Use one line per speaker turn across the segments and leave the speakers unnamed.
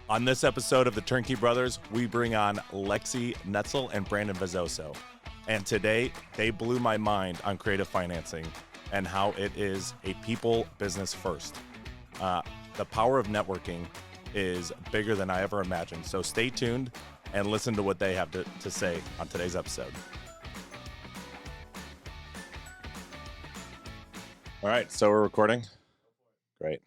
On this episode of the Turnkey Brothers, we bring on Lexey Neitzel and Brandon Vezzoso. And today, they blew my mind on creative financing and how it is a people business first. The power of networking is bigger than I ever imagined. So stay tuned and listen to what they have to say on today's episode. All right, so we're recording. Great.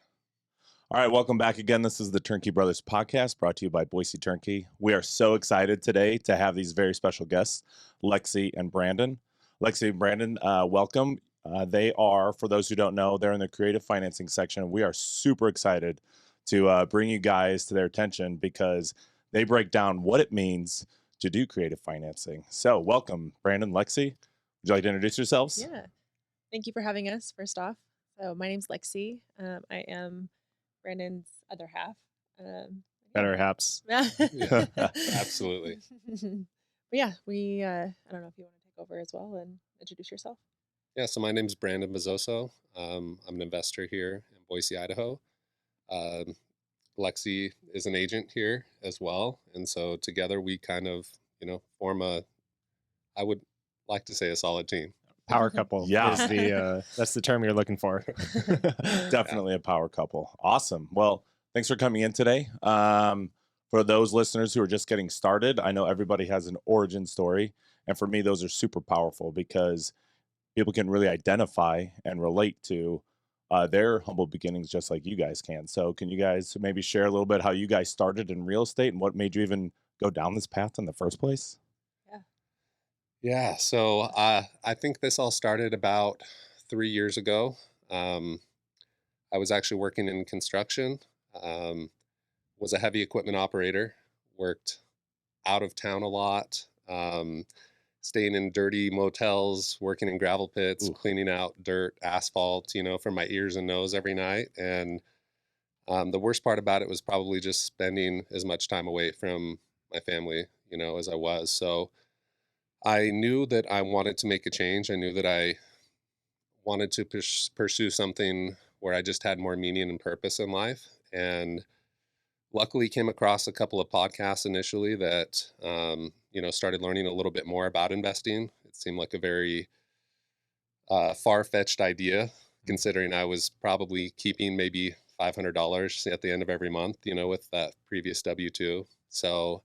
All right, welcome back again. This is the Turnkey Brothers podcast brought to you by Boise Turnkey. We are so excited today to have these very special guests, Lexey and Brandon. Lexey and Brandon, welcome. They are, for those who don't know, they're in the creative financing section. We are super excited to bring you guys to their attention because they break down what it means to do creative financing. So welcome, Brandon, Lexey. Would you like to introduce yourselves?
Yeah. Thank you for having us, first off. So my name's Lexey. I am Brandon's other half.
Better haps.
Yeah, absolutely.
But yeah, I don't know if you want to take over as well and introduce yourself.
Yeah, so my name's Brandon Vezzoso. I'm an investor here in Boise, Idaho. Lexey is an agent here as well. And so together we kind of, form I would like to say a solid team.
Power couple.
Yeah.
Is that's the term you're looking for.
Definitely a power couple. Awesome. Well, thanks for coming in today. For those listeners who are just getting started, I know everybody has an origin story. And for me, those are super powerful because people can really identify and relate to their humble beginnings just like you guys can. So can you guys maybe share a little bit how you guys started in real estate and what made you even go down this path in the first place?
Yeah, so I think this all started about 3 years ago. I was actually working in construction, was a heavy equipment operator, worked out of town a lot, staying in dirty motels, working in gravel pits, cleaning out dirt, asphalt, from my ears and nose every night. And the worst part about it was probably just spending as much time away from my family, as I was. So I knew that I wanted to make a change. I knew that I wanted to pursue something where I just had more meaning and purpose in life. And luckily came across a couple of podcasts initially that, started learning a little bit more about investing. It seemed like a very far-fetched idea, considering I was probably keeping maybe $500 at the end of every month, with that previous W-2. So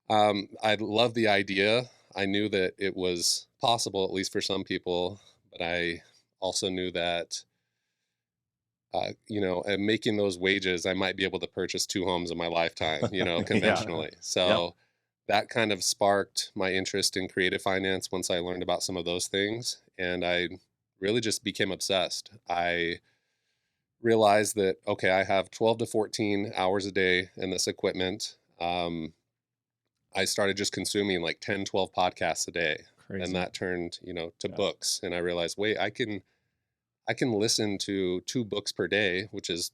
I love the idea. I knew that it was possible, at least for some people, but I also knew that, making those wages, I might be able to purchase 2 homes in my lifetime, conventionally.
Yeah.
So that kind of sparked my interest in creative finance once I learned about some of those things. And I really just became obsessed. I realized that, okay, I have 12 to 14 hours a day in this equipment. I started just consuming like 10, 12 podcasts a day.
Crazy.
And that turned, to books. And I realized, wait, I can listen to 2 books per day, which is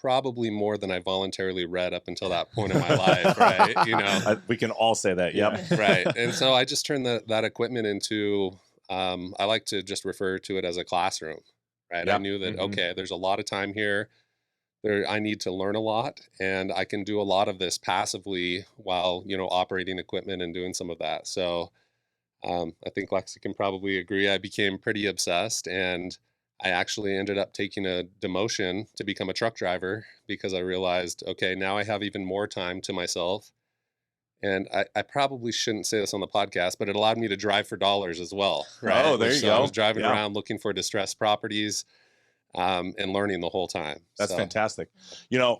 probably more than I voluntarily read up until that point in my life, right?
We can all say that. Yep.
Right. And so I just turned that equipment into, I like to just refer to it as a classroom, right?
Yep.
I knew that, okay, there's a lot of time here. I need to learn a lot, and I can do a lot of this passively while, operating equipment and doing some of that. So I think Lexi can probably agree. I became pretty obsessed, and I actually ended up taking a demotion to become a truck driver because I realized, okay, now I have even more time to myself. And I probably shouldn't say this on the podcast, but it allowed me to drive for dollars as well. Right?
Oh, there you go.
I was driving around looking for distressed properties. And learning the whole time.
That's fantastic.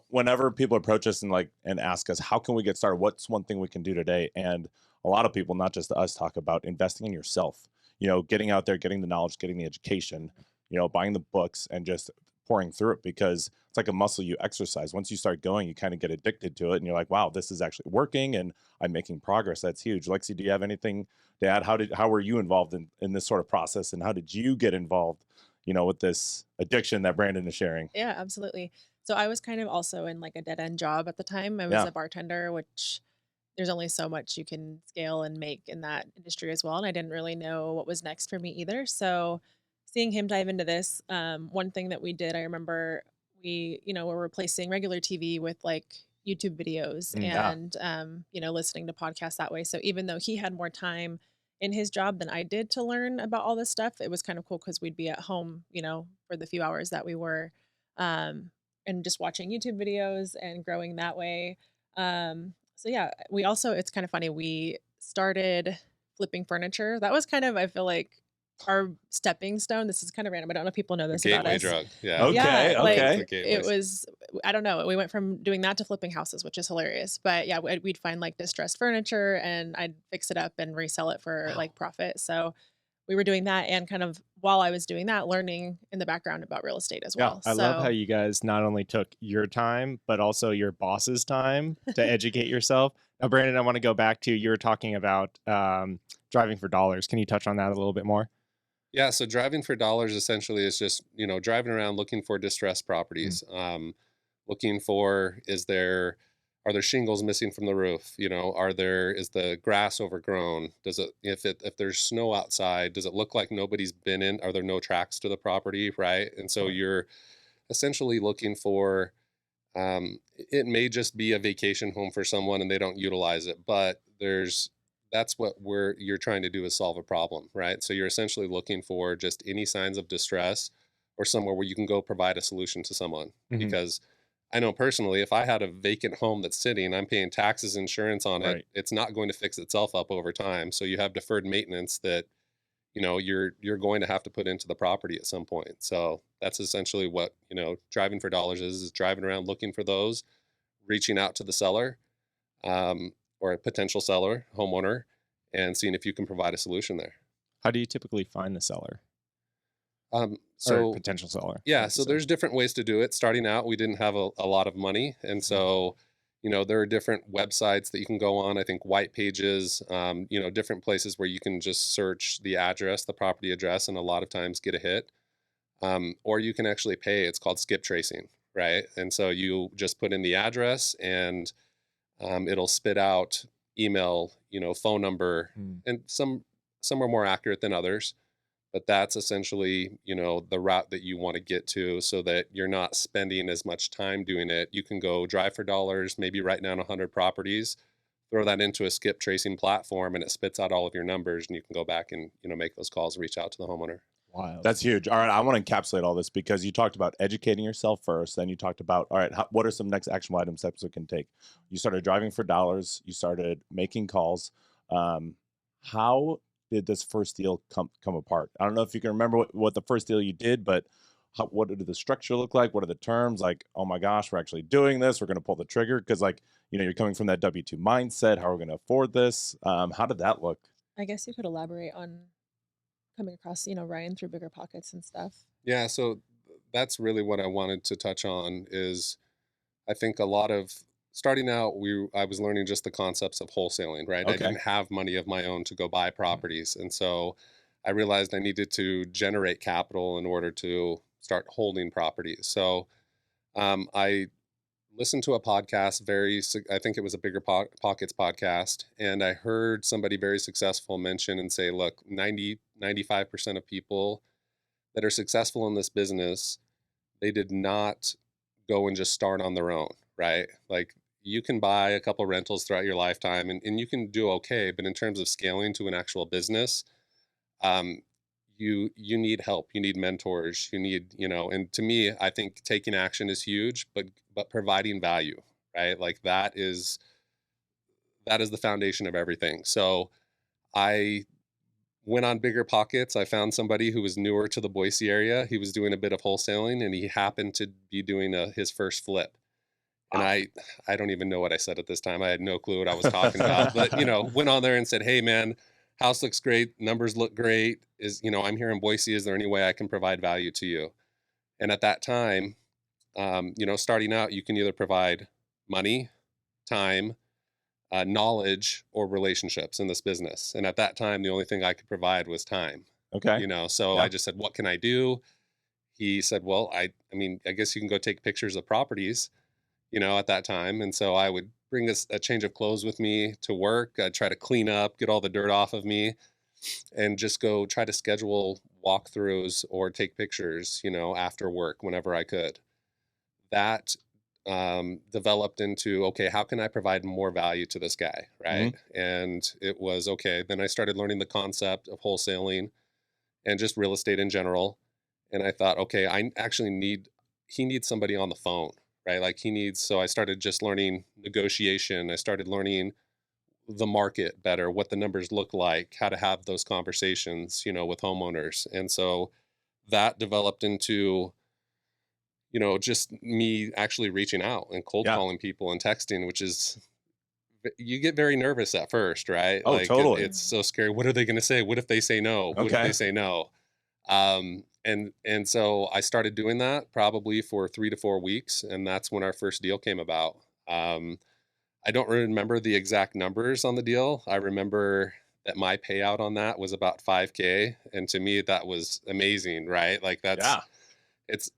Whenever people approach us and ask us, how can we get started? What's one thing we can do today? And a lot of people, not just us, talk about investing in yourself, getting out there, getting the knowledge, getting the education, buying the books and just pouring through it because it's like a muscle you exercise. Once you start going, you kind of get addicted to it and you're like, wow, this is actually working and I'm making progress. That's huge. Lexey, do you have anything to add? How were you involved in this sort of process and how did you get involved with this addiction that Brandon is sharing?
Yeah, absolutely. So I was kind of also in like a dead end job at the time. I was a bartender, which there's only so much you can scale and make in that industry as well. And I didn't really know what was next for me either. So seeing him dive into this, one thing that we did, I remember we, were replacing regular TV with like YouTube videos
Yeah.
and, listening to podcasts that way. So even though he had more time in his job than I did to learn about all this stuff, it was kind of cool because we'd be at home, for the few hours that we were, um, and just watching YouTube videos and growing that way. So yeah, it's kind of funny. We started flipping furniture. That was kind of, I feel like, our stepping stone. This is kind of random. I don't know if people know
The
this about
gateway
us.
drug. Yeah.
Okay,
Yeah, like
okay.
The gateway.
it was, I don't know. We went from doing that to flipping houses, which is hilarious. But yeah, we'd find like distressed furniture and I'd fix it up and resell it for
Wow.
like profit. So we were doing that and kind of while I was doing that, learning in the background about real estate as
Yeah,
well.
I love how
So
you guys not only took your time, but also your boss's time to educate yourself. Now, Brandon, I want to go back to you were talking about driving for dollars. Can you touch on that a little bit more?
Yeah, so driving for dollars essentially is just, driving around looking for distressed properties. Looking for, are there shingles missing from the roof? Is the grass overgrown? If there's snow outside, does it look like nobody's been in? Are there no tracks to the property, right? And so
Right.
you're essentially looking for, it may just be a vacation home for someone and they don't utilize it, but that's what you're trying to do is solve a problem, right? So you're essentially looking for just any signs of distress or somewhere where you can go provide a solution to someone.
Mhm.
Because I know personally, if I had a vacant home that's sitting, I'm paying taxes, insurance on it,
Right.
it's not going to fix itself up over time. So you have deferred maintenance that, you're going to have to put into the property at some point. So that's essentially what, driving for dollars is driving around looking for those, reaching out to the seller, or a potential seller, homeowner, and seeing if you can provide a solution there.
How do you typically find the seller or
So
potential seller?
yeah,
like you
so
said?
there's different ways to do it. Starting out, we didn't have a lot of money, and so there are different websites that you can go on. I think white pages, different places where you can just search the address, the property address, and a lot of times get a hit. Or you can actually pay. It's called skip tracing, right? And so you just put in the address and it'll spit out email, phone number, and some are more accurate than others. But that's essentially, the route that you want to get to so that you're not spending as much time doing it. You can go drive for dollars, maybe write down 100 properties, throw that into a skip tracing platform, and it spits out all of your numbers, and you can go back and, make those calls, reach out to the homeowner.
Wild.
That's huge. All right, I want to encapsulate all this because you talked about educating yourself first. Then you talked about, all right, what are some next actionable items steps we can take? You started driving for dollars. You started making calls. How did this first deal come apart? I don't know if you can remember what the first deal you did, but what did the structure look like? What are the terms? Like, oh my gosh, we're actually doing this. We're going to pull the trigger because, you're coming from that W-2 mindset. How are we going to afford this? How did that look?
I guess you could elaborate on coming across, Ryan through Bigger Pockets and stuff.
Yeah, so that's really what I wanted to touch on is I think a lot of starting out, I was learning just the concepts of wholesaling, right? I
Okay.
didn't have money of my own to go buy properties. And so I realized I needed to generate capital in order to start holding properties. So I listened to a podcast, I think it was a Bigger Pockets podcast, and I heard somebody very successful mention and say, look, 95% of people that are successful in this business, they did not go and just start on their own, right? Like you can buy a couple rentals throughout your lifetime and you can do okay, but in terms of scaling to an actual business, um, you need help, you need mentors, you need, and to me, I think taking action is huge, but providing value, right? Like that is the foundation of everything. So I went on Bigger Pockets. I found somebody who was newer to the Boise area. He was doing a bit of wholesaling and he happened to be doing his first flip. And
Wow.
I don't even know what I said at this time. I had no clue what I was talking about, but went on there and said, "Hey man, house looks great. Numbers look great. I'm here in Boise. Is there any way I can provide value to you?" And at that time, starting out, you can either provide money, time, knowledge, or relationships in this business. And at that time, the only thing I could provide was time.
Okay.
So
Yeah.
I just said, "What can I do?" He said, "Well, I guess you can go take pictures of properties." At that time. And so I would bring a change of clothes with me to work. I'd try to clean up, get all the dirt off of me, and just go try to schedule walkthroughs or take pictures, after work whenever I could. That developed into, okay, how can I provide more value to this guy, right? And it was, okay, then I started learning the concept of wholesaling and just real estate in general. And I thought, okay, he needs somebody on the phone, right? Like so I started just learning negotiation. I started learning the market better, what the numbers look like, how to have those conversations, with homeowners. And so that developed into, just me actually reaching out and cold
Yeah.
calling people and texting, which is, you get very nervous at first, right?
Oh,
Like
totally.
it's so scary. What are they going to say? What if they say no? What if
Okay.
they say no? And so I started doing that probably for 3 to 4 weeks, and that's when our first deal came about. I don't remember the exact numbers on the deal. I remember that my payout on that was about 5K, and to me that was amazing, right? Like
Yeah.
it's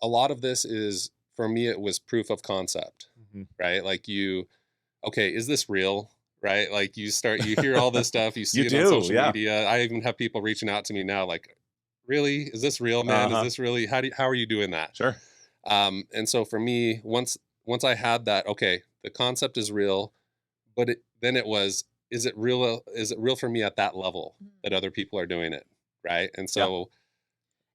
a lot of this is, for me, it was proof of concept, right? Like okay, is this real? Right? Like you hear all this stuff, you see
You
it on
do,
social
yeah.
media. I even have people reaching out to me now, like, really? Is this real, man? Is this really, how are you doing that?
Sure.
And so for me, once I had that, okay, the concept is real, but then it was, is it real? Is it real for me at that level that other people are doing it? Right? And so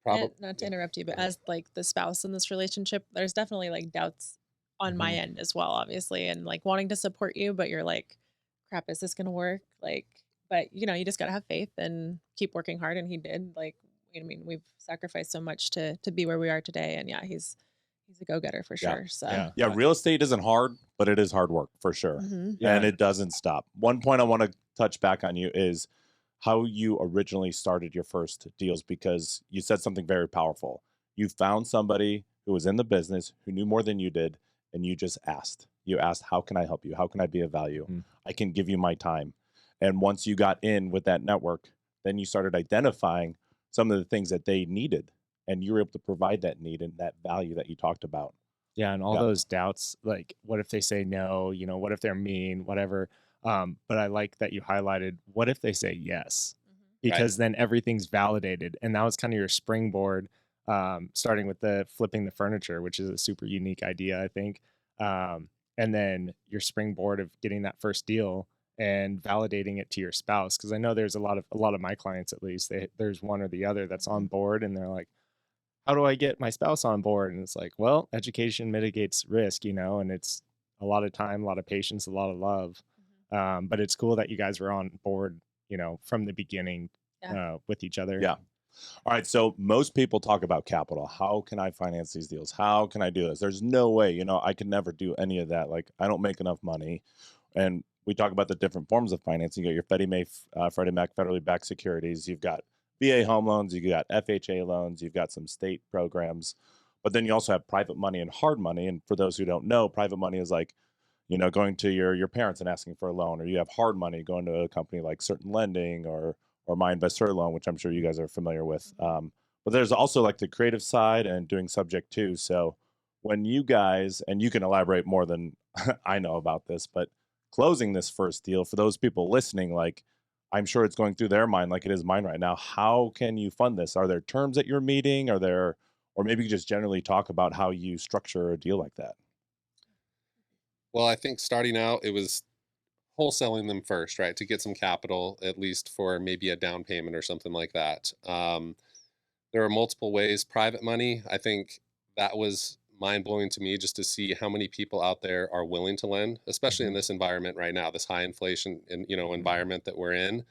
And not to interrupt you, but as like the spouse in this relationship, there's definitely like doubts on my end as well, obviously, and like wanting to support you, but you're like, crap, is this gonna work? Like, but you just gotta have faith and keep working hard, and he did. Like, I mean, we've sacrificed so much to be where we are today, and yeah, he's a go-getter for
Yeah.
sure. So
Yeah, real estate isn't hard, but it is hard work for sure. And it doesn't stop. One point I want to touch back on you is how you originally started your first deals, because you said something very powerful. You found somebody who was in the business, who knew more than you did, and you just asked. You asked, how can I help you? How can I be of value? I can give you my time. And once you got in with that network, then you started identifying some of the things that they needed, and you were able to provide that need and that value that you talked about.
Yeah, and all those doubts, like, what if they say no? What if they're mean? Whatever. But I like that you highlighted, what if they say yes? Because then everything's validated, and that was kind of your springboard, starting with the flipping the furniture, which is a super unique idea, I think. And then your springboard of getting that first deal and validating it to your spouse, because I know there's a lot of my clients, at least, there's one or the other that's on board, and they're like, how do I get my spouse on board? And it's like, well, education mitigates risk, and it's a lot of time, a lot of patience, a lot of love. But it's cool that you guys were on board, from the beginning, with each other.
Yeah. All right. So most people talk about capital. How can I finance these deals? How can I do this? There's no way, I could never do any of that. Like, I don't make enough money. And we talk about the different forms of financing. You got your Freddie Mac federally backed securities. You've got VA home loans, you got FHA loans, you've got some state programs, but then you also have private money and hard money. And for those who don't know, private money is like, going to your parents and asking for a loan, or you have hard money going to a company like Certain Lending or My Investor Loan, which I'm sure you guys are familiar with. But there's also like the creative side and doing subject to. So when you guys, and you can elaborate more than I know about this, but closing this first deal, for those people listening, like, I'm sure it's going through their mind like it is mine right now. How can you fund this? Are there terms that you're meeting? Or maybe you just generally talk about how you structure a deal like that?
Well, I think starting out, it was wholesaling them first, right? To get some capital, at least for maybe a down payment or something like that. There are multiple ways. Private money, I think that was mind blowing to me, just to see how many people out there are willing to lend, especially in this environment right now, this high inflation and environment that we're in.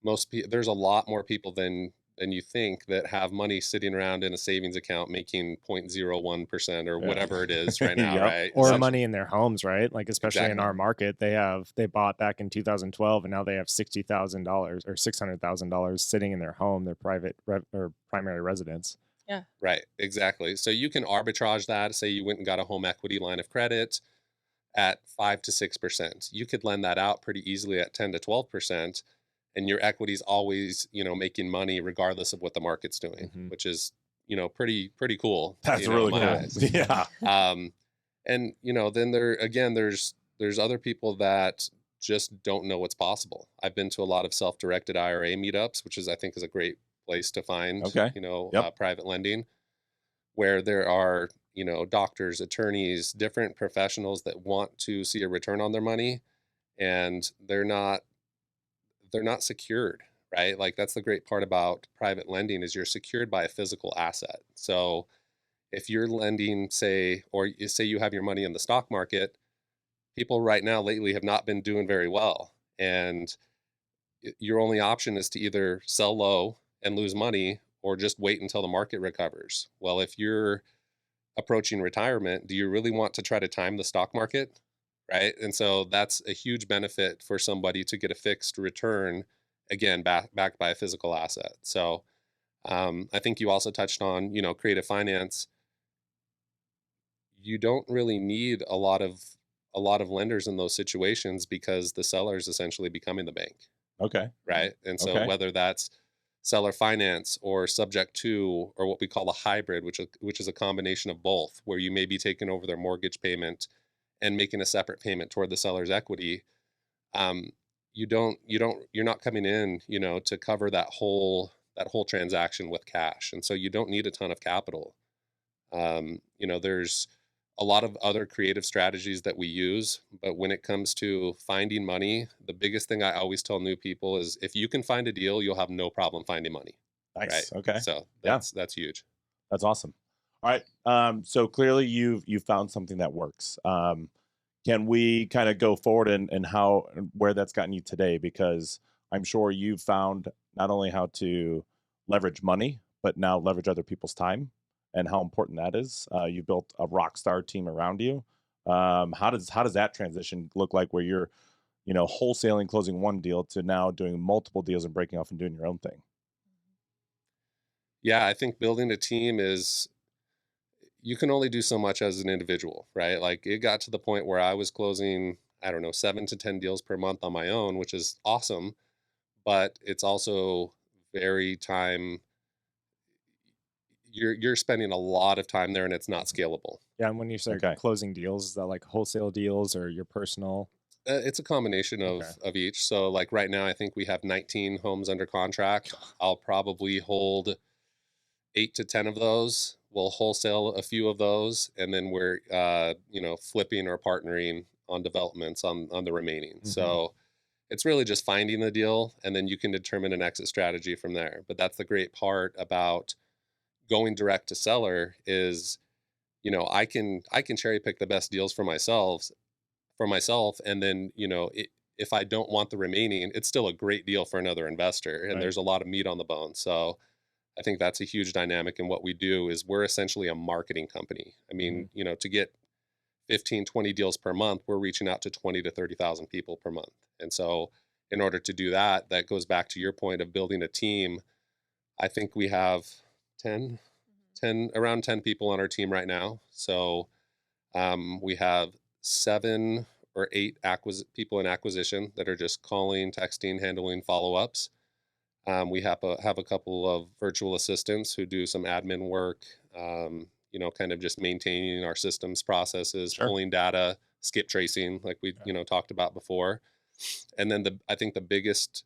There's a lot more people than you think that have money sitting around in a savings account making 0.01% or whatever it is right now, right?
Or money in their homes, right? Like, especially in our market, they bought back in 2012, and now they have $60,000 or $600,000 sitting in their home, their private or primary residence.
Yeah.
Right. Exactly. So you can arbitrage that. Say you went and got a home equity line of credit at 5 to 6%. You could lend that out pretty easily at 10 to 12%. And your equity's always, making money regardless of what the market's doing, which is, pretty cool.
That's really cool. Yeah.
And, then there's other people that just don't know what's possible. I've been to a lot of self-directed IRA meetups, which I think is a great place to find, private lending, where there are doctors, attorneys, different professionals that want to see a return on their money, and they're not secured, right? Like that's the great part about private lending is you're secured by a physical asset. So if you're lending, say, or say you have your money in the stock market, people right now lately have not been doing very well. And your only option is to either sell low and lose money or just wait until the market recovers. Well, if you're approaching retirement, do you really want to try to time the stock market? Right. And so that's a huge benefit for somebody to get a fixed return, again, backed by a physical asset. So I think you also touched on, creative finance. You don't really need a lot of lenders in those situations because the seller is essentially becoming the bank.
Okay.
Right. And so
Okay.
whether that's seller finance or subject to, or what we call a hybrid, which is a combination of both, where you may be taking over their mortgage payment and making a separate payment toward the seller's equity. um, you're not coming in, to cover that whole transaction with cash. And so you don't need a ton of capital. There's a lot of other creative strategies that we use, but when it comes to finding money, the biggest thing I always tell new people is if you can find a deal, you'll have no problem finding money. Right.
Nice. Okay.
So
Yeah.
that's huge.
That's awesome. All right. So clearly you've found something that works. Can we kind of go forward and how where that's gotten you today? Because I'm sure you've found not only how to leverage money, but now leverage other people's time and how important that is. You built a rock star team around you. How does that transition look like where you're, wholesaling, closing one deal to now doing multiple deals and breaking off and doing your own thing?
Yeah, I think building a team is, you can only do so much as an individual, right? Like it got to the point where I was closing, I don't know, 7 to 10 deals per month on my own, which is awesome, but it's also very time. You're spending a lot of time there, and it's not scalable.
Yeah, and when you start
Okay.
closing deals, is that like wholesale deals or your personal?
It's a combination of
Okay.
of each. So like right now, I think we have 19 homes under contract. I'll probably hold 8 to 10 of those. We'll wholesale a few of those, and then we're flipping or partnering on developments on the remaining.
Mhm.
So it's really just finding the deal, and then you can determine an exit strategy from there. But that's the great part about going direct to seller is, I can cherry pick the best deals for myself, and then if I don't want the remaining, it's still a great deal for another investor, and
Right.
there's a lot of meat on the bone. So I think that's a huge dynamic in what we do is we're essentially a marketing company. I mean, to get 15, 20 deals per month, we're reaching out to 20 to 30,000 people per month. And so in order to do that, that goes back to your point of building a team. I think we have 10, around 10 people on our team right now. So we have 7 or 8 people in acquisition that are just calling, texting, handling follow-ups. We have a couple of virtual assistants who do some admin work, kind of just maintaining our systems processes,
Sure.
pulling data, skip tracing, like we talked about before. And then I think the biggest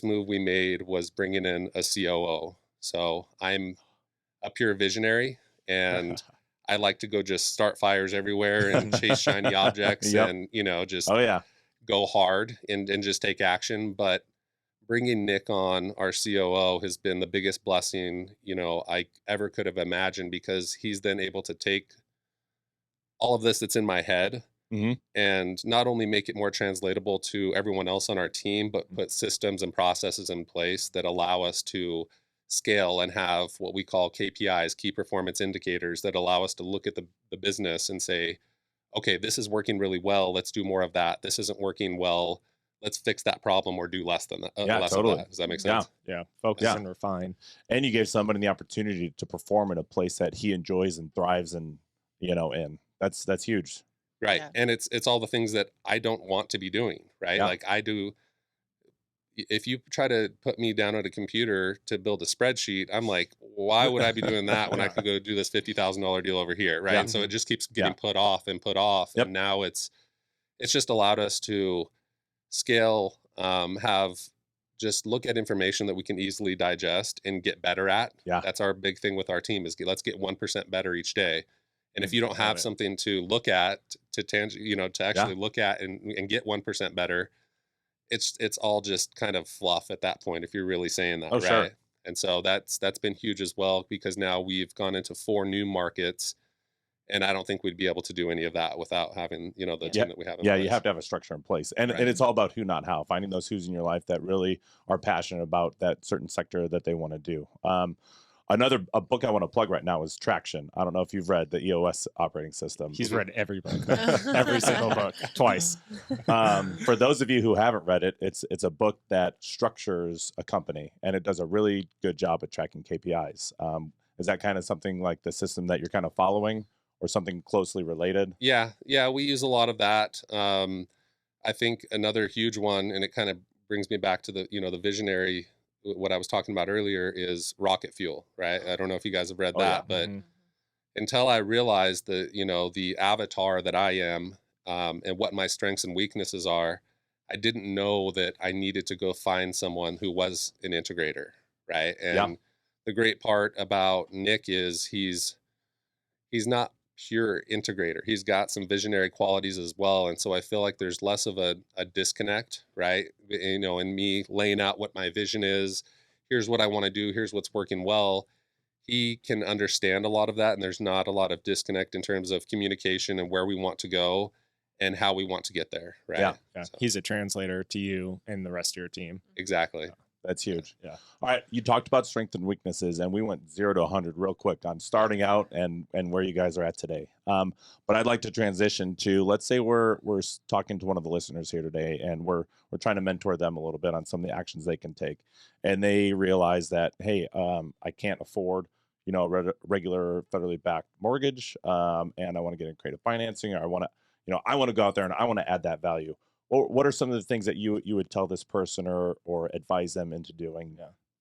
move we made was bringing in a COO. So I'm a pure visionary, and I like to go just start fires everywhere and chase shiny objects
Yep.
and just
Oh yeah.
go hard and just take action. But bringing Nick on, our COO, has been the biggest blessing, I ever could have imagined, because he's then able to take all of this that's in my head
Hmm.
and not only make it more translatable to everyone else on our team, but put systems and processes in place that allow us to scale and have what we call KPIs, key performance indicators, that allow us to look at the business and say, okay, this is working really well. Let's do more of that. This isn't working well. Let's fix that problem or do less than that.
Yeah,
Less
totally.
of that. Does that make
Yeah.
sense?
Yeah, focus
Yeah.
and refine.
And you gave somebody the opportunity to perform in a place that he enjoys and thrives in, and that's huge.
Right.
Yeah.
And it's all the things that I don't want to be doing, right?
Yeah.
Like I do. If you try to put me down at a computer to build a spreadsheet, I'm like, why would I be doing that when I could go do this $50,000 deal over here, right?
Yeah.
And so it just keeps
Yeah.
getting put off and put off,
Yep.
and now it's just allowed us to scale, have just look at information that we can easily digest and get better at.
Yeah.
That's our big thing with our team is let's get 1% better each day. And if you don't have something to look at, to actually look at and get 1% better, it's all just kind of fluff at that point if you're really saying that, right?
Sure.
And so that's been huge as well, because now we've gone into 4 new markets, and I don't think we'd be able to do any of that without having, the team that we have in place.
You have to have a structure in place. And it's all about who, not how. Finding those who's in your life that really are passionate about that certain sector that they want to do. A book I want to plug right now is Traction. I don't know if you've read the EOS operating system.
He's read every book, every single book, twice.
For those of you who haven't read it, it's a book that structures a company, and it does a really good job at tracking KPIs. Is that kind of something like the system that you're kind of following, or something closely related?
Yeah, we use a lot of that. I think another huge one, and it kind of brings me back to the visionary, what I was talking about earlier, is rocket fuel, right? I don't know if you guys have read that, but until I realized the avatar that I am, and what my strengths and weaknesses are, I didn't know that I needed to go find someone who was an integrator, right? And the great part about Nick is he's not pure integrator. He's got some visionary qualities as well. And so I feel like there's less of a disconnect, right? In me laying out what my vision is, here's what I want to do, here's what's working well. He can understand a lot of that, and there's not a lot of disconnect in terms of communication and where we want to go and how we want to get there, right?
Yeah. So. He's a translator to you and the rest of your team.
Exactly.
That's huge. Yeah. All right. You talked about strengths and weaknesses, and we went 0 to 100 real quick on starting out and where you guys are at today. But I'd like to transition to, let's say we're talking to one of the listeners here today, and we're trying to mentor them a little bit on some of the actions they can take, and they realize that, hey, I can't afford a regular federally backed mortgage, and I want to get in creative financing, or I want to go out there and I want to add that value. What are some of the things that you would tell this person or advise them into doing?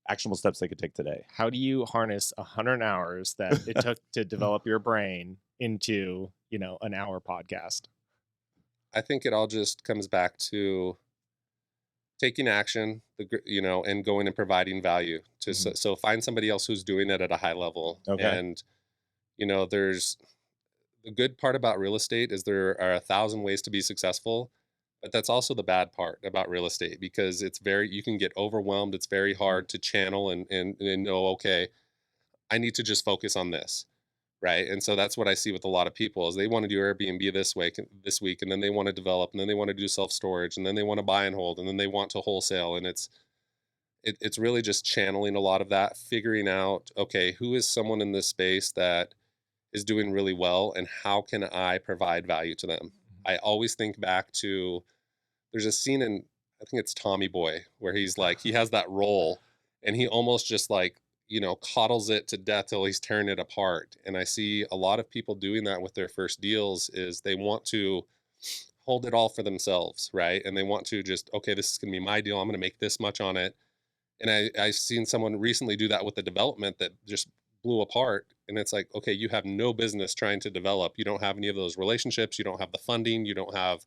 Actionable steps they could take today.
How do you harness 100 hours that it took to develop your brain into, an hour podcast?
I think it all just comes back to taking action, and going and providing value to, so find somebody else who's doing it at a high level.
Okay.
And, there's the good part about real estate is there are 1,000 ways to be successful. But that's also the bad part about real estate, because you can get overwhelmed. It's very hard to channel and know, okay, I need to just focus on this, right? And so that's what I see with a lot of people is they want to do Airbnb this week, and then they want to develop, and then they want to do self-storage, and then they want to buy and hold, and then they want to wholesale. And it's really just channeling a lot of that, figuring out, okay, who is someone in this space that is doing really well, and how can I provide value to them? I always think back to, there's a scene in, I think it's Tommy Boy, where he's like, he has that role and he almost just coddles it to death till he's tearing it apart. And I see a lot of people doing that with their first deals is they want to hold it all for themselves, right? And they want to just, okay, this is going to be my deal. I'm going to make this much on it. And I've seen someone recently do that with the development that just blew apart. And it's like, okay, you have no business trying to develop. You don't have any of those relationships. You don't have the funding. You don't have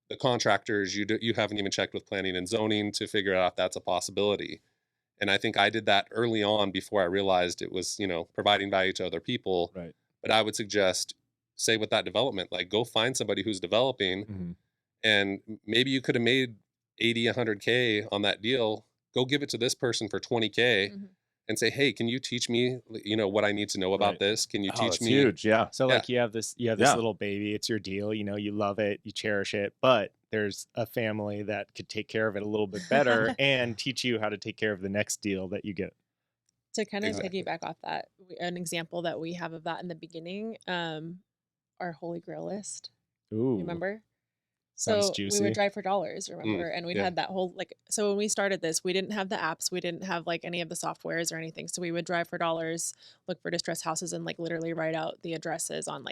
the contractors. You haven't even checked with planning and zoning to figure out if that's a possibility. And I think I did that early on before I realized it was, providing value to other people.
Right.
But I would suggest, say with that development, like go find somebody who's developing, and maybe you could have made 80, 100K on that deal. Go give it to this person for 20K. And say, hey, can you teach me, what I need to know about this? Can you teach me?
Huge, yeah.
So like you have this little baby, it's your deal, you love it, you cherish it, but there's a family that could take care of it a little bit better and teach you how to take care of the next deal that you get.
To kind of piggyback off that, an example that we have of that in the beginning, our Holy Grail list.
Ooh.
Remember?
Sounds
so
juicy.
we would drive for dollars, remember? And we'd had that whole, so when we started this, we didn't have the apps. We didn't have any of the softwares or anything. So we would drive for dollars, look for distressed houses, and literally write out the addresses on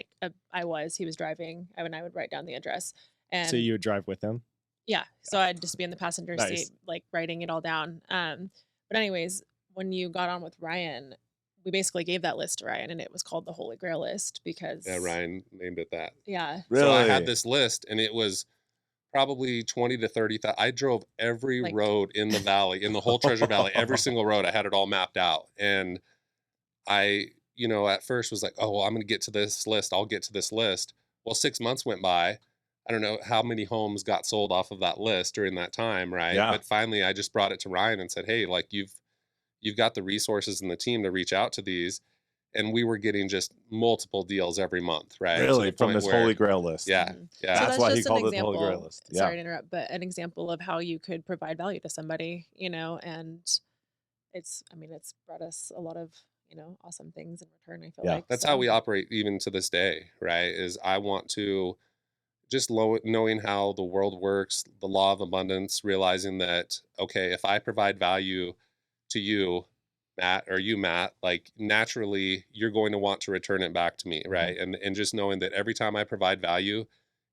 he was driving, and I would write down the address. And
so you would drive with him?
Yeah. So I'd just be in the passenger seat, writing it all down. But anyways, when you got on with Ryan, we basically gave that list to Ryan, and it was called the Holy Grail list because...
Yeah, Ryan named it that.
Yeah.
Really?
So I had this list, and it was probably 20 to 30,000. I drove every
Like,
road in the valley, in the whole Treasure Valley, every single road. I had it all mapped out. And I, at first was like, oh, well, I'm going to get to this list. I'll get to this list. Well, 6 months went by. I don't know how many homes got sold off of that list during that time, right?
Yeah.
But finally, I just brought it to Ryan and said, hey, like you've got the resources and the team to reach out to these. And we were getting just multiple deals every month, right?
Really, from this Holy Grail list.
Yeah,
So
yeah.
That's why he
just an
called it the Holy Grail
example.
list. Yeah.
Sorry to interrupt, but an example of how you could provide value to somebody, and it's brought us a lot of, awesome things in return, I feel
Yeah.
like.
That's
So,
how we operate even to this day, right? Is I want to just knowing how the world works, the law of abundance, realizing that, okay, if I provide value to you, Matt, or you, Matt, like naturally you're going to want to return it back to me, right? And just knowing that every time I provide value,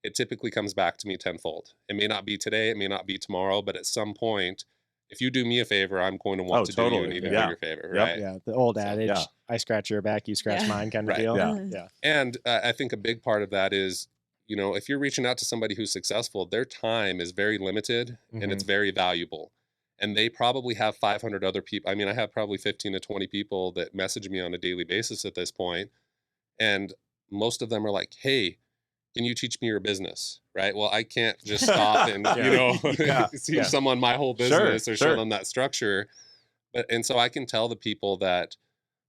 it typically comes back to me tenfold. It may not be today, it may not be tomorrow, but at some point, if you do me a favor, I'm going to want to do you an
totally.
even
Yeah.
bigger favor,
Yep.
right?
Yeah, the old
So,
adage,
yeah.
I scratch your back, you scratch
Yeah.
mine kind of
Right.
deal.
Yeah.
Yeah.
And I think a big part of that is, if you're reaching out to somebody who's successful, their time is very limited and it's very valuable. And they probably have 500 other people. I mean, I have probably 15 to 20 people that message me on a daily basis at this point. And most of them are like, hey, can you teach me your business? Right. Well, I can't just stop and,
Yeah.
teach someone my whole business or show
Sure.
them that structure. And so I can tell the people that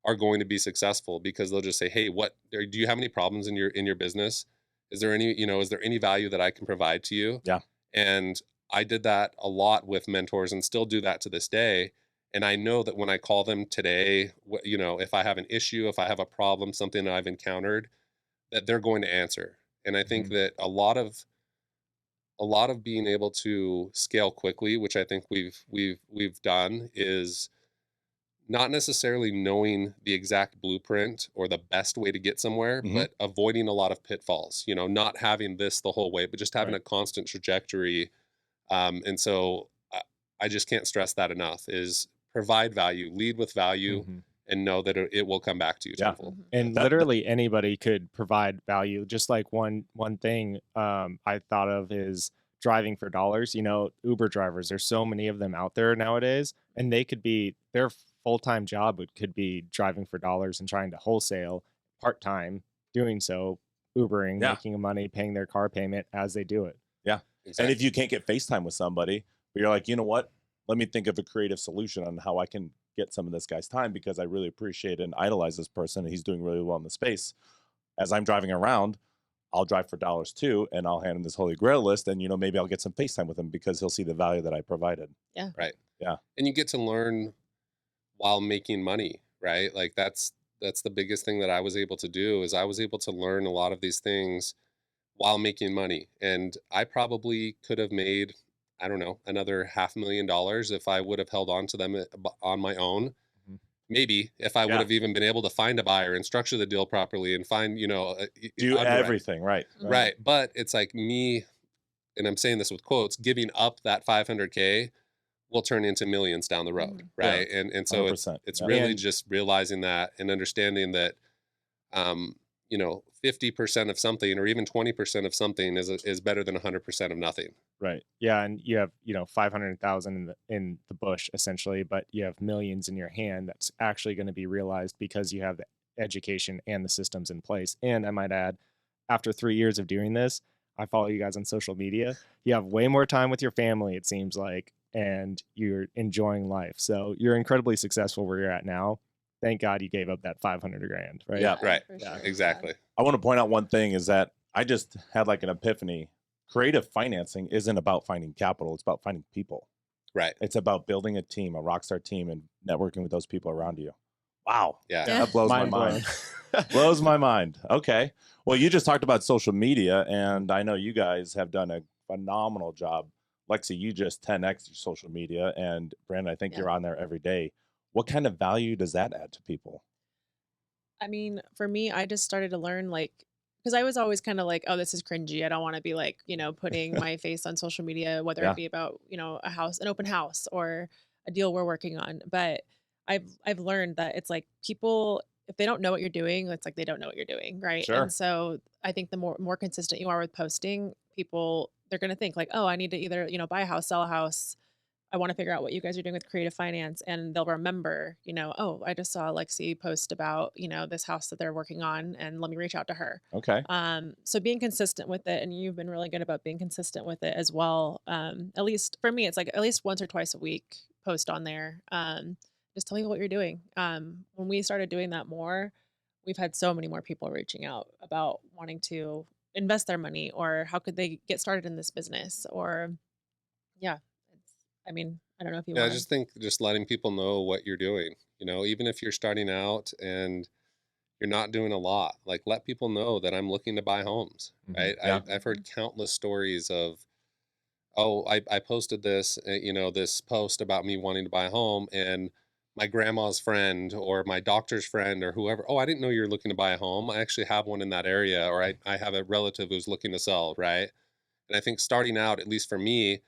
are going to be successful because they'll just say, hey, do you have any problems in your business? Is there any value that I can provide to you?
Yeah.
And I did that a lot with mentors and still do that to this day. And I know that when I call them today, if I have an issue, if I have a problem, something that I've encountered, that they're going to answer. And I think that a lot of being able to scale quickly, which I think we've done, is not necessarily knowing the exact blueprint or the best way to get somewhere, but avoiding a lot of pitfalls, not having this the whole way, but just having a constant trajectory. And so I just can't stress that enough, is provide value, lead with value, and know that it will come back to you tenfold.
And literally anybody could provide value. Just like one thing I thought of is driving for dollars. Uber drivers, there's so many of them out there nowadays, and they could be their full-time job could be driving for dollars and trying to wholesale part-time, doing so, Ubering, making money, paying their car payment as they do it.
Yeah.
Exactly.
And if you can't get FaceTime with somebody, but you're like, you know what? Let me think of a creative solution on how I can get some of this guy's time, because I really appreciate and idolize this person and he's doing really well in the space. As I'm driving around, I'll drive for dollars too, and I'll hand him this Holy Grail list, and maybe I'll get some FaceTime with him because he'll see the value that I provided.
Yeah.
Right.
Yeah.
And you get to learn while making money, right? Like that's the biggest thing that I was able to do, is I was able to learn a lot of these things while making money. And I probably could have made, I don't know, another $500,000 if I would have held on to them on my own. Maybe if I would have even been able to find a buyer and structure the deal properly and find,
do everything right.
Right. But it's like me, and I'm saying this with quotes, giving up that 500K will turn into millions down the road. Right.
Yeah.
And so
100%.
it's really just realizing that and understanding that, 50% of something or even 20% of something is better than 100% of nothing.
Right. Yeah. And you have, 500,000 in the bush essentially, but you have millions in your hand that's actually going to be realized because you have the education and the systems in place. And I might add, after 3 years of doing this, I follow you guys on social media. You have way more time with your family, it seems like, and you're enjoying life. So you're incredibly successful where you're at now. Thank God you gave up that 500 grand, right?
Yeah.
Right.
Sure.
Exactly.
I want to point out one thing, is that I just had like an epiphany. Creative financing isn't about finding capital. It's about finding people.
Right.
It's about building a team, a rockstar team, and networking with those people around you. Wow.
Yeah.
That blows my mind. Blows my mind. Okay. Well, you just talked about social media, and I know you guys have done a phenomenal job. Lexey, you just 10x your social media, and Brandon, I think you're on there every day. What kind of value does that add to people?
I mean, for me, I just started to learn, because I was always kind of like, oh, this is cringy. I don't want to be putting my face on social media, whether it be about, an open house or a deal we're working on. But I've learned that it's like people, if they don't know what you're doing, it's like they don't know what you're doing. Right.
Sure.
And so I think the more consistent you are with posting, people, they're going to think like, oh, I need to either, buy a house, sell a house. I want to figure out what you guys are doing with creative finance. And they'll remember, oh, I just saw Lexi post about, this house that they're working on, and let me reach out to her.
Okay.
So being consistent with it, and you've been really good about being consistent with it as well. At least for me, it's like at least once or twice a week post on there. Just tell me what you're doing. When we started doing that more, we've had so many more people reaching out about wanting to invest their money, or how could they get started in this business, or yeah, I mean, I don't know if you
Yeah, I
want
just think just letting people know what you're doing, even if you're starting out and you're not doing a lot, like let people know that I'm looking to buy homes, right?
Yeah.
I've heard countless stories of, oh, I posted this, this post about me wanting to buy a home, and my grandma's friend or my doctor's friend or whoever, oh, I didn't know you're looking to buy a home. I actually have one in that area, or I have a relative who's looking to sell, right? And I think starting out, at least for me,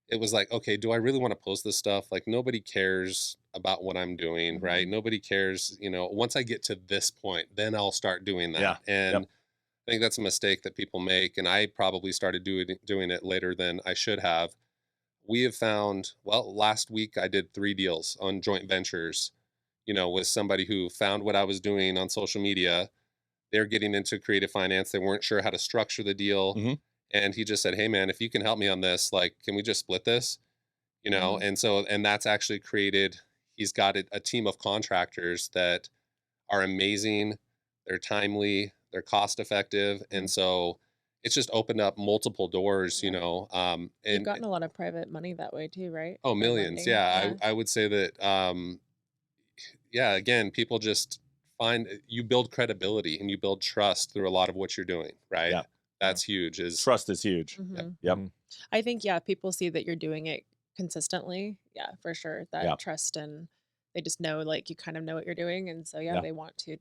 it was like, okay, do I really want to post this stuff? Like nobody cares about what I'm doing, right? Nobody cares, once I get to this point, then I'll start doing that.
Yeah.
And
Yep.
I think that's a mistake that people make. And I probably started doing it later than I should have. We have found, well, last week I did 3 deals on joint ventures, with somebody who found what I was doing on social media. They're getting into creative finance. They weren't sure how to structure the deal.
Mhm.
And he just said, hey man, if you can help me on this, like, can we just split this? And that's actually created, he's got a team of contractors that are amazing. They're timely, they're cost effective. And so it's just opened up multiple doors,
You've
and
gotten a lot of private money that way too, right?
oh,
By
millions.
lending.
Yeah. I would say that, yeah, again, people just find you build credibility and you build trust through a lot of what you're doing, right?
Yeah.
That's huge. Is
Trust is huge.
Mhm.
Yep.
I think, yeah, people see that you're doing it consistently. Yeah, for sure. That
Yeah.
trust, and they just know, like, you kind of know what you're doing. And so, yeah,
Yeah.
they want to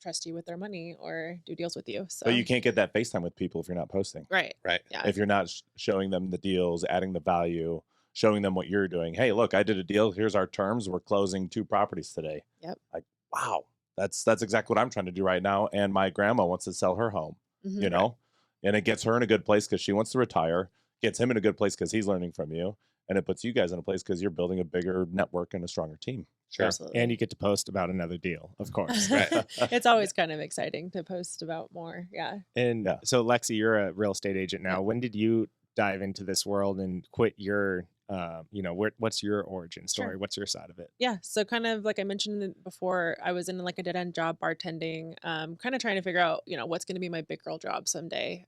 trust you with their money or do deals with you.
But you
So,
can't get that FaceTime with people if you're not posting.
right.
right.
Yeah.
If you're not showing them the deals, adding the value, showing them what you're doing. Hey, look, I did a deal. Here's our terms. We're closing 2 properties today.
Yep.
Like, wow, that's exactly what I'm trying to do right now. And my grandma wants to sell her home,
Mhm.
and it gets her in a good place because she wants to retire, gets him in a good place because he's learning from you. And it puts you guys in a place because you're building a bigger network and a stronger team.
Sure.
Absolutely.
And you get to post about another deal, of course.
Right.
It's always kind of exciting to post about more. Yeah.
And
Yeah.
so, Lexi, you're a real estate agent now.
Yep.
When did you dive into this world and quit your, what's your origin story?
Sure.
What's your side of it?
Yeah. So kind of like I mentioned before, I was in like a dead end job bartending, kind of trying to figure out, what's going to be my big girl job someday.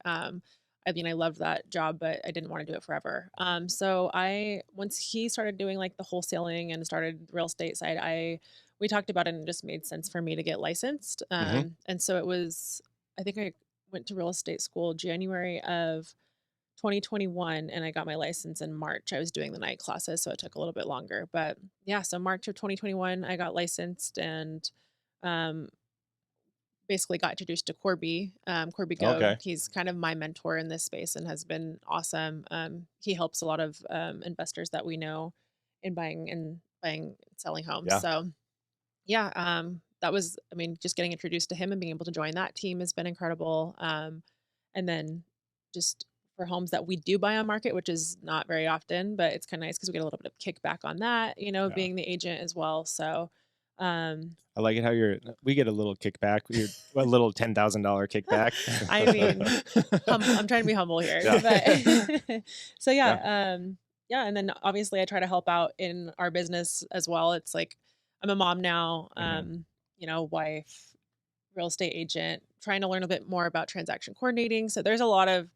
I mean, I loved that job, but I didn't want to do it forever. So once he started doing like the wholesaling and started the real estate side, we talked about it, and it just made sense for me to get licensed. And so I think I went to real estate school January of 2021, and I got my license in March. I was doing the night classes, so it took a little bit longer. But yeah, so March of 2021, I got licensed, and um, basically got introduced to Corby, Corby Goad.
Okay.
He's kind of my mentor in this space and has been awesome. He helps a lot of investors that we know in buying and selling homes.
Yeah.
So yeah, that was, I mean, just getting introduced to him and being able to join that team has been incredible. And then just for homes that we do buy on market, which is not very often, but it's kind of nice because we get a little bit of kickback on that,
Yeah.
being the agent as well. So,
I like it how we get a little kickback. A little $10,000 kickback.
I mean, I'm trying to be humble here,
Yeah.
but so yeah, yeah. And then obviously I try to help out in our business as well. It's like, I'm a mom now, wife, real estate agent, trying to learn a bit more about transaction coordinating. So there's a lot of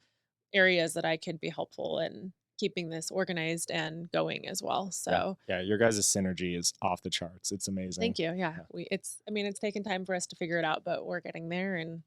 areas that I could be helpful in keeping this organized and going as well. So
Yeah, your guys' synergy is off the charts. It's amazing.
thank you. Yeah. It's taken time for us to figure it out, but we're getting there, and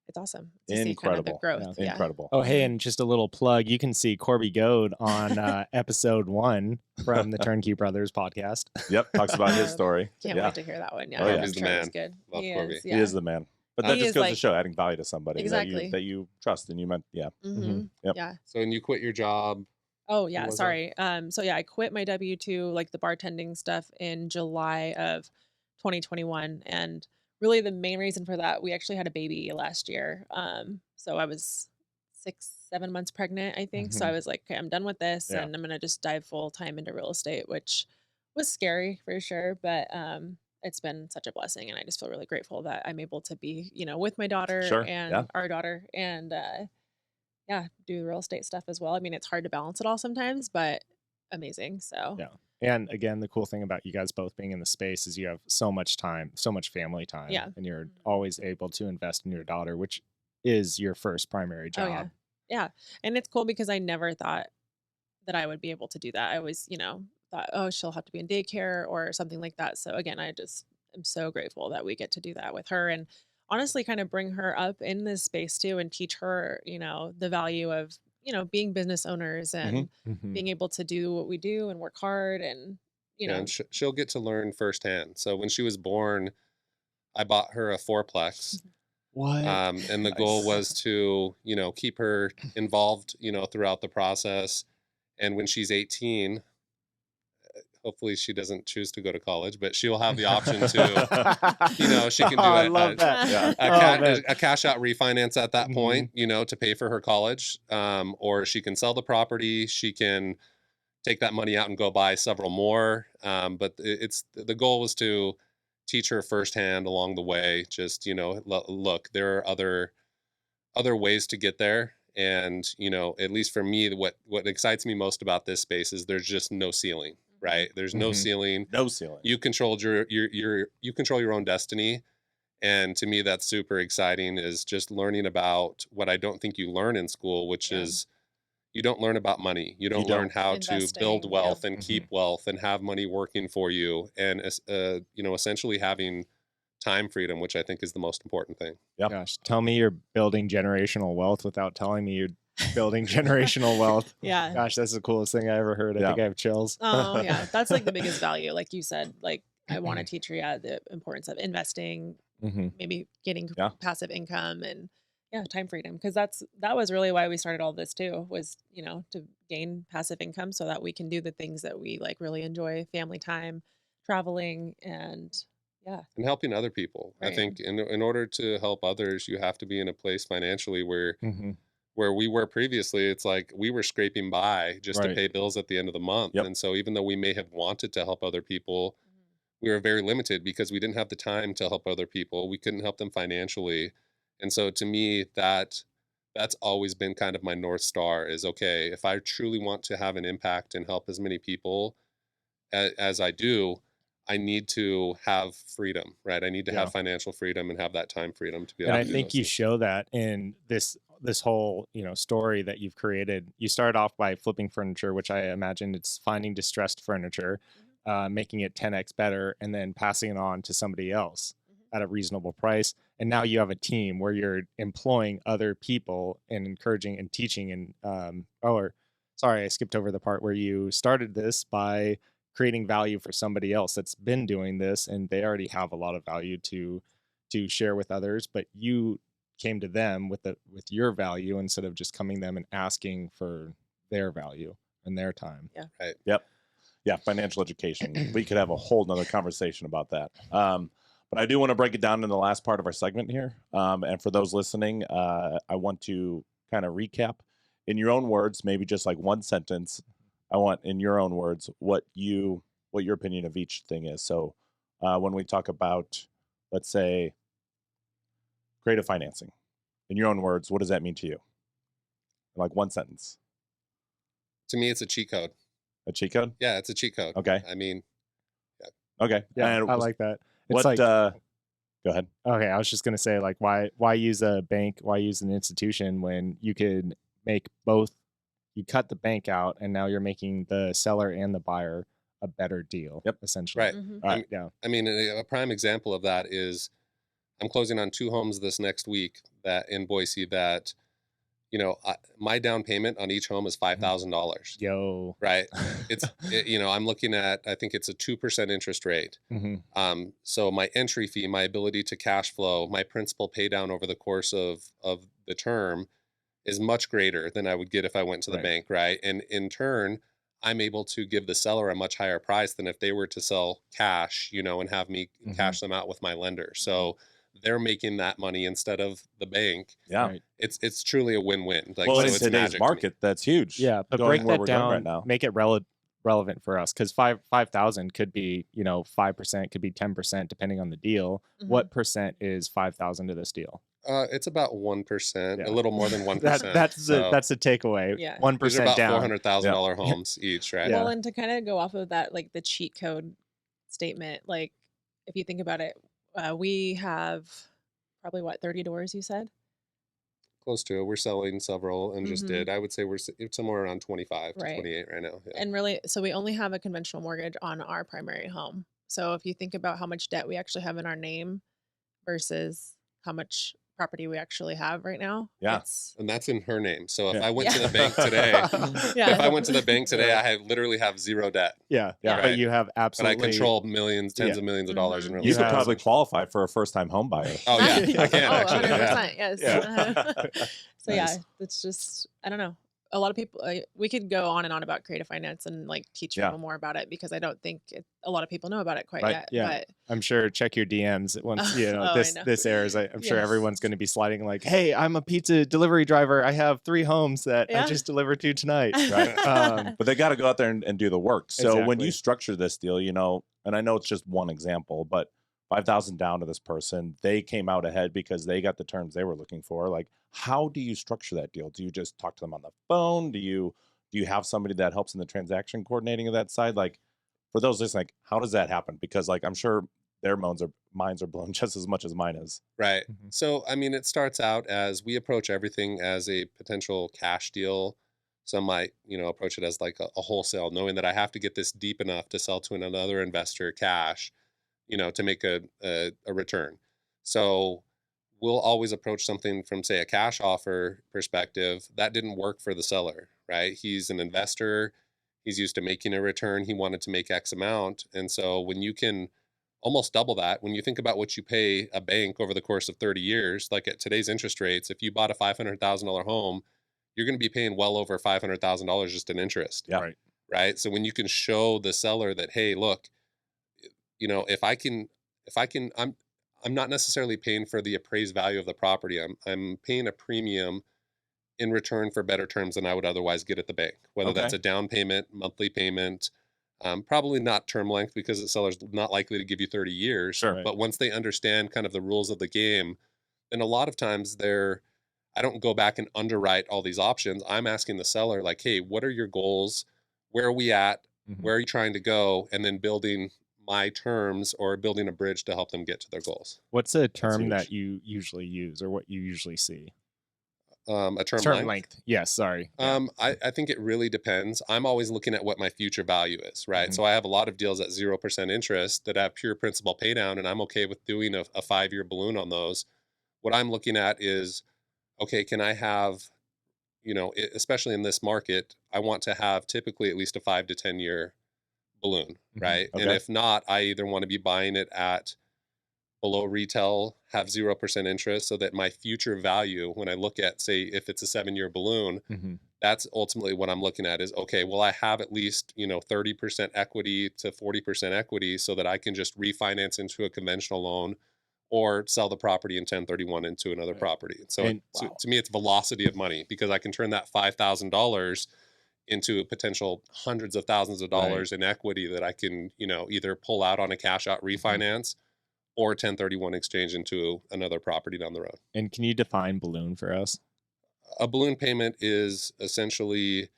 it's awesome to see kind of the
Incredible.
growth. Yeah.
Incredible.
Oh, hey, and just a little plug. You can see Corby Goad on episode 1 from the Turnkey Brothers podcast.
Yep. Talks about his
Uh,
story.
Can't
Yeah.
wait to hear that one. Yeah.
Oh, yeah.
I'm
He's the
sure it's
man.
good.
Love
He
Corby.
is.
He
Yeah.
is the man. But that
He
just
is
goes to
like-
show adding value to somebody
Exactly.
that you trust and you meant. Yeah.
Mhm.
Yep.
Yeah.
So when you quit your job,
Oh yeah,
was that?
sorry. So yeah, I quit my W-2, like the bartending stuff, in July of 2021, and really the main reason for that, we actually had a baby last year. So I was 6, 7 months pregnant, I think. So I
Mhm.
was like, okay, I'm done with this
Yeah.
and I'm going to just dive full time into real estate, which was scary for sure. But it's been such a blessing. And I just feel really grateful that I'm able to be, with my daughter
Sure. Yeah.
and our daughter and, yeah, do real estate stuff as well. I mean, it's hard to balance it all sometimes, but amazing. So,
Yeah. And again, the cool thing about you guys both being in the space is you have so much time, so much family time,
yeah.
and you're
Mhm.
always able to invest in your daughter, which is your first primary
Oh, yeah.
job.
Yeah. And it's cool because I never thought that I would be able to do that. I always, thought, oh, she'll have to be in daycare or something like that. So again, I just am so grateful that we get to do that with her and honestly kind of bring her up in this space too and teach her, the value of, being business owners
hmm
and
Hmm.
being able to do what we do and work hard and, you
Yeah, and
know,
she'll get to learn firsthand. So when she was born, I bought her a fourplex.
What?
And the goal
Nice.
was to, keep her involved, throughout the process. And when she's 18, hopefully she doesn't choose to go to college, but she'll have the option to, she can
Oh,
do
I love that.
Yeah.
Oh, man.
a cash out refinance at that
Mhm.
point, to pay for her college. Or she can sell the property. She can take that money out and go buy several more. But it's the goal was to teach her firsthand along the way. Just look, there are other ways to get there, and at least for me, what excites me most about this space is there's just no ceiling. Right? There's no
Mhm.
ceiling.
No ceiling.
You control you control your own destiny. And to me, that's super exciting. Is just learning about what I don't think you learn in school, which
Yeah.
is you don't learn about money. You
You
don't learn
don't.
how to build
Investing, yeah.
wealth and
Mhm.
keep wealth and have money working for you, and essentially having time freedom, which I think is the most important thing.
Yeah.
Gosh, tell me you're building generational wealth without telling me you're building generational wealth.
Yeah.
Gosh, that's the coolest thing I ever heard. I
Yeah.
think I have chills.
Oh, yeah. That's like the biggest value. Like you said, like I want to
Mhm.
teach her, yeah, the importance of investing,
Mhm.
maybe getting
Yeah.
passive income and yeah, time freedom. Cause that was really why we started all this too, was, to gain passive income so that we can do the things that we like really enjoy, family time, traveling and yeah,
And helping other people. I
right.
think in order to help others, you have to be in a place financially
Mhm.
where we were previously. It's like we were scraping by just to
Right.
pay bills at the end of the month.
Yep.
And so even though we may have wanted to help other people,
Mhm.
we were very limited because we didn't have the time to help other people. We couldn't help them financially. And so to me, that's always been kind of my North Star is okay, if I truly want to have an impact and help as many people as I do, I need to have freedom, right? I need to
Yeah.
have financial freedom and have that time freedom to be
And
able
I
to do
think
those
you
things.
show that in this whole story that you've created. You started off by flipping furniture, which I imagine it's finding distressed furniture,
Mhm.
making it 10x better, and then passing it on to somebody else
Mhm.
at a reasonable price. And now you have a team where you're employing other people and encouraging and teaching. And or sorry, I skipped over the part where you started this by creating value for somebody else that's been doing this, and they already have a lot of value to share with others, but you came to them with your value instead of just coming to them and asking for their value and their time.
Yeah.
Right.
Yep. Yeah. Financial education. We could have a whole nother conversation about that. But I do want to break it down in the last part of our segment here. And for those listening, I want to kind of recap in your own words, maybe just like one sentence. I want in your own words what your opinion of each thing is. So when we talk about, let's say, creative financing, in your own words, what does that mean to you? In like one sentence.
To me, it's a cheat code.
A cheat code?
Yeah, it's a cheat code.
Okay.
I mean,
Okay.
Yeah,
And
I like that.
what?
It's like,
Go ahead.
okay, I was just gonna say, like, why use a bank? Why use an institution when you could make both? You cut the bank out, and now you're making the seller and the buyer a better deal.
Yep.
Essentially.
right.
Mhm.
All right.
Yeah.
I mean, a prime example of that is I'm closing on 2 homes this next week that in Boise that, my down payment on each home is $5,000.
Yo.
Right. I'm looking at, I think it's a 2% interest rate.
Hmm.
So my entry fee, my ability to cash flow, my principal pay down over the course of the term is much greater than I would get if I went to the
Right.
bank. Right. And in turn, I'm able to give the seller a much higher price than if they were to sell cash, and have me
Mhm.
cash them out with my lender. So they're making that money instead of the bank.
Yeah.
Right.
It's truly a win-win. Like,
Well,
so
in
it's
today's
magic to me.
market, that's huge.
Yeah, but
going
break
where
that
we're going
down,
right now.
make it relevant for us, because 5,000 could be 5%, could be 10%, depending on the deal. What percent is 5,000 to this deal?
It's about 1%,
Yeah.
a little more than 1%.
That's a takeaway.
Yeah.
1%
These are about
down.
$400,000 homes each, right?
Yeah.
Well, and to kind of go off of that, like the cheat code statement, like if you think about it, we have probably 30 doors, you said?
Close to it. We're selling several and just did. I would say we're somewhere around 25 to
Right.
28 right now. Yeah.
And really, so we only have a conventional mortgage on our primary home. So if you think about how much debt we actually have in our name versus how much property we actually have right now,
Yeah.
And that's in her name. So if
Yeah.
I went to
Yeah.
the bank today,
Yeah.
if I went to the bank today, I literally have zero debt.
Yeah,
Yeah.
but
Right.
you have
But I
absolutely
control millions, tens of millions of dollars in real
You
You
could
estate.
have-
probably qualify for a first-time home buyer.
Oh yeah, I can
Oh,
actually.
100%,
Yeah.
yes. So
Nice.
yeah, it's just, I don't know. A lot of people, we could go on and on about creative finance and like teach
Yeah.
people more about it, because I don't think a lot of people know about it quite
Right.
yet.
Yeah.
But
I'm sure check your DMs once
Oh, I know.
this airs. I'm sure
Yes.
everyone's going to be sliding like, "Hey, I'm a pizza delivery driver. I have 3 homes that I
Yeah.
just delivered to tonight."
Right. But they got to go out there and do the work. So when
Exactly.
you structure this deal, and I know it's just one example, but 5,000 down to this person, they came out ahead because they got the terms they were looking for. Like, how do you structure that deal? Do you just talk to them on the phone? Do you have somebody that helps in the transaction coordinating of that side? Like, for those listening, like, how does that happen? Because like, I'm sure their minds are blown just as much as mine is.
Right.
Mhm.
So, I mean, it starts out as we approach everything as a potential cash deal. Some might, approach it as like a wholesale, knowing that I have to get this deep enough to sell to another investor cash, to make a return. So we'll always approach something from, say, a cash offer perspective. That didn't work for the seller, right? He's an investor. He's used to making a return. He wanted to make X amount. And so when you can almost double that, when you think about what you pay a bank over the course of 30 years, like at today's interest rates, if you bought a $500,000 home, you're going to be paying well over $500,000 just in interest.
Yeah.
Right.
Right. So when you can show the seller that, hey, look, if I can, I'm not necessarily paying for the appraised value of the property. I'm paying a premium in return for better terms than I would otherwise get at the bank, whether that's
Okay.
a down payment, monthly payment, probably not term length, because the seller's not likely to give you 30 years.
Sure.
Right.
But once they understand kind of the rules of the game, then a lot of times I don't go back and underwrite all these options. I'm asking the seller, like, hey, what are your goals? Where are we at?
Mhm.
Where are you trying to go? And then building my terms or building a bridge to help them get to their goals.
What's a term
huge.
that you usually use, or what you usually see?
A term length.
Yes, sorry. Yeah.
I think it really depends. I'm always looking at what my future value is, right?
Mhm.
So I have a lot of deals at 0% interest that have pure principal pay down, and I'm okay with doing a 5-year balloon on those. What I'm looking at is, okay, can I have, especially in this market, I want to have typically at least a 5 to 10 year balloon,
Mhm.
right? And
Okay.
if not, I either want to be buying it at below retail, have 0% interest, so that my future value, when I look at, say, if it's a 7-year balloon,
Mhm.
that's ultimately what I'm looking at is, okay, well, I have at least, 30% equity to 40% equity so that I can just refinance into a conventional loan or sell the property in 1031 into another
Right.
property. So
And-
to me, it's velocity of money, because I can turn that $5,000 into a potential hundreds of thousands of dollars in equity that I can, either pull out on a cash out refinance or 1031 exchange into another property down the road.
And can you define balloon for us?
A balloon payment is essentially,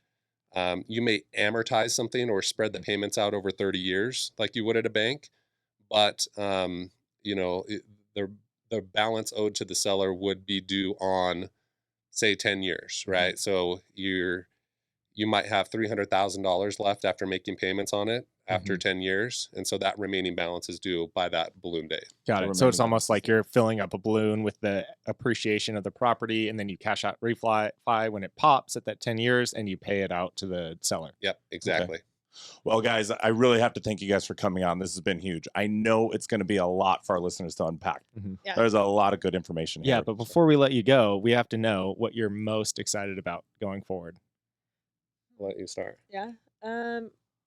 you may amortize something or spread the payments out over 30 years like you would at a bank, but the balance owed to the seller would be due on, say, 10 years, right? So you might have $300,000 left after making payments on it after 10 years, and so that remaining balance is due by that balloon date.
Got
So
it. So it's
remaining
almost
balance.
like you're filling up a balloon with the appreciation of the property, and then you cash out refi when it pops at that 10 years, and you pay it out to the seller.
Yep, exactly.
Well, guys, I really have to thank you guys for coming on. This has been huge. I know it's going to be a lot for our listeners to unpack.
Yeah.
There's a lot of good information here.
Yeah, but before we let you go, we have to know what you're most excited about going forward.
I'll let you start.
Yeah.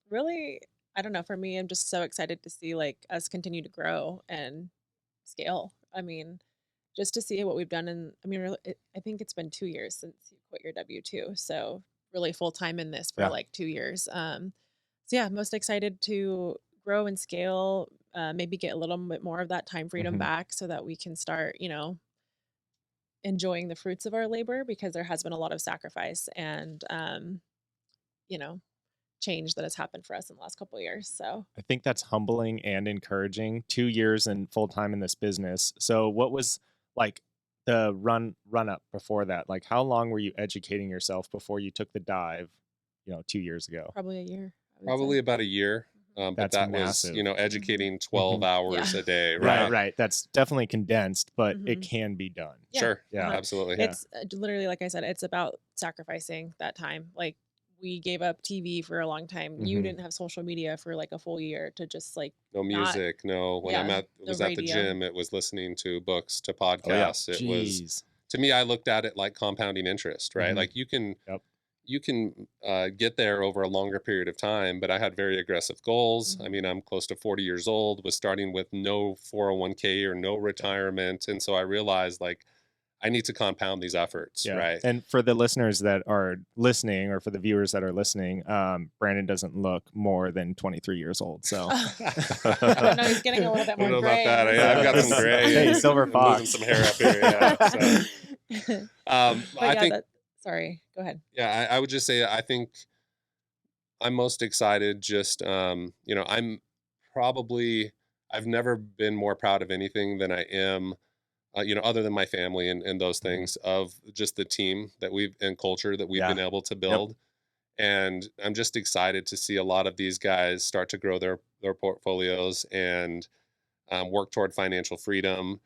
Really, I don't know. For me, I'm just so excited to see like us continue to grow and scale. I mean, just to see what we've done. And I mean, I think it's been 2 years since you quit your W-2. So really full time in this for like 2 years. So yeah, most excited to grow and scale, maybe get a little bit more of that time freedom back so that we can start, enjoying the fruits of our labor, because there has been a lot of sacrifice and, change that has happened for us in the last couple of years. So
I think that's humbling and encouraging. 2 years and full time in this business. So what was like the run up before that? Like how long were you educating yourself before you took the dive, 2 years ago?
probably a year.
Probably about a year. But
That's
that
massive.
was, educating 12 hours a day,
Right,
right?
right. That's definitely condensed, but it can be done.
Yeah.
Sure.
Yeah.
Absolutely.
It's literally, like I said, it's about sacrificing that time. Like we gave up TV for a long time. You didn't have social media for like a full year to just like
No music, no. When I was at the gym, it was listening to books, to podcasts. It was, to me, I looked at it like compounding interest, right? Like you can get there over a longer period of time, but I had very aggressive goals. I mean, I'm close to 40 years old, was starting with no 401k or no retirement. And so I realized like, I need to compound these efforts, right?
And for the listeners that are listening, or for the viewers that are listening, Brandon doesn't look more than 23 years old. So
I know he's getting a little bit more
know
gray.
about that. I've got some gray.
Hey, silver fox.
Losing some hair up here. So, I think.
Sorry, go ahead.
Yeah, I would just say I think I'm most excited. Just I've never been more proud of anything than I am. Other than my family and those things, of just the team that and culture that we've been able to build. And I'm just excited to see a lot of these guys start to grow their portfolios and work toward financial freedom.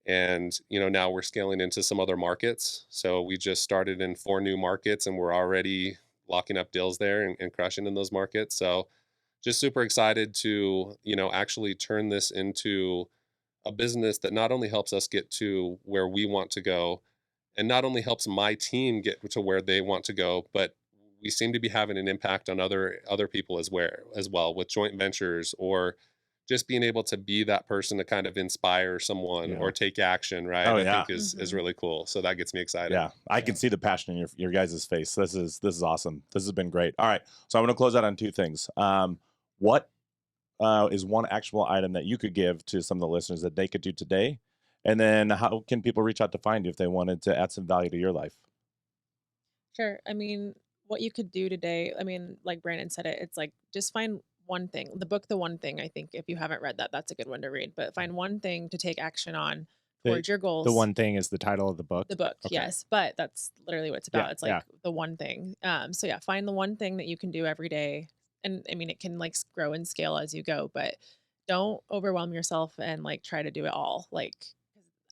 And, now we're scaling into some other markets. So we just started in 4 new markets and we're already locking up deals there and crushing in those markets. So just super excited to, actually turn this into a business that not only helps us get to where we want to go, and not only helps my team get to where they want to go, but we seem to be having an impact on other people as well with joint ventures, or just being able to be that person to kind of inspire someone or take action, right? I think is really cool. So that gets me excited.
Yeah, I can see the passion in your guys' face. This is awesome. This has been great. All right, so I'm going to close out on 2 things. What is one actionable item that you could give to some of the listeners that they could do today? And then how can people reach out to find you if they wanted to add some value to your life?
Sure. I mean, what you could do today, I mean, like Brandon said it's like, just find one thing. The book, The One Thing, I think if you haven't read that, that's a good one to read. But find one thing to take action on towards your goals.
The One Thing is the title of the book?
The book, yes. But that's literally what it's about. It's like the one thing. So yeah, find the one thing that you can do every day. And I mean, it can like grow and scale as you go, but don't overwhelm yourself and like try to do it all. Like,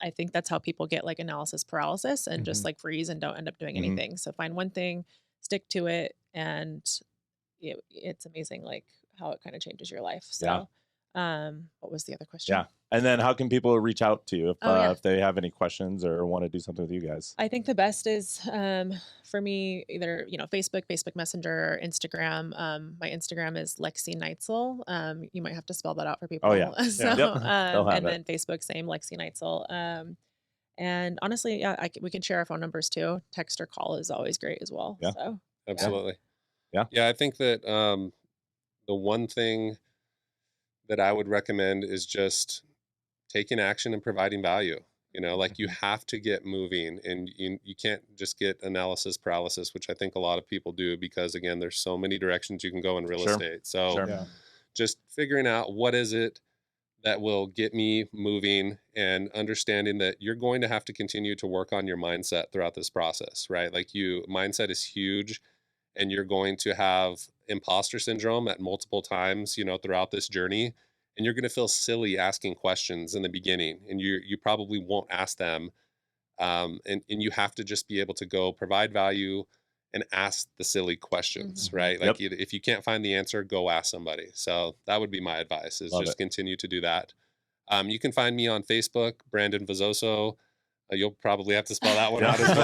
I think that's how people get like analysis paralysis and just like freeze and don't end up doing anything. So find one thing, stick to it, and it's amazing like how it kind of changes your life. So what was the other question?
Yeah. And then how can people reach out to you if they have any questions or want to do something with you guys?
I think the best is for me, either, Facebook Messenger, or Instagram. My Instagram is Lexey Neitzel. You might have to spell that out for people.
Oh, yeah.
So,
and
then Facebook, same, Lexey Neitzel. And honestly, we can share our phone numbers too. Text or call is always great as well.
Yeah.
So
Absolutely.
Yeah.
Yeah. I think that the one thing that I would recommend is just taking action and providing value. Like you have to get moving, and you can't just get analysis paralysis, which I think a lot of people do, because again, there's so many directions you can go in real estate. So just figuring out what is it that will get me moving, and understanding that you're going to have to continue to work on your mindset throughout this process, right? Like mindset is huge, and you're going to have imposter syndrome at multiple times, throughout this journey. And you're going to feel silly asking questions in the beginning, and you probably won't ask them. And you have to just be able to go provide value and ask the silly questions, right? Like if you can't find the answer, go ask somebody. So that would be my advice, is just continue to do that. You can find me on Facebook, Brandon Vezzoso. You'll probably have to spell that one out as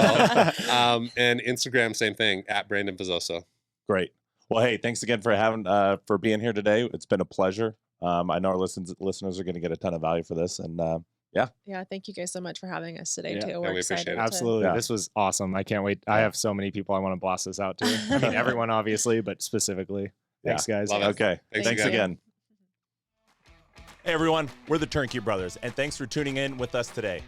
well. And Instagram, same thing, at Brandon Vezzoso.
Great. Well, hey, thanks again for being here today. It's been a pleasure. I know our listeners are going to get a ton of value for this, and
Yeah, thank you guys so much for having us today
Yeah.
too.
Yeah,
We're
we appreciate
excited.
it.
Absolutely.
Yeah.
This was awesome. I can't wait. I have so many people I want to blast this out to. I mean, everyone obviously, but specifically. Thanks, guys.
Love it.
Okay.
Thanks
Thanks
again.
again. Hey, everyone. We're the Turnkey Brothers, and thanks for tuning in with us today.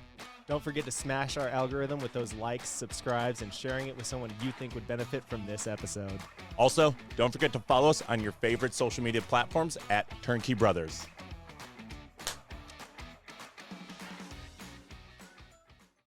Don't forget to smash our algorithm with those likes, subscribes, and sharing it with someone you think would benefit from this episode.
Also, don't forget to follow us on your favorite social media platforms at Turnkey Brothers.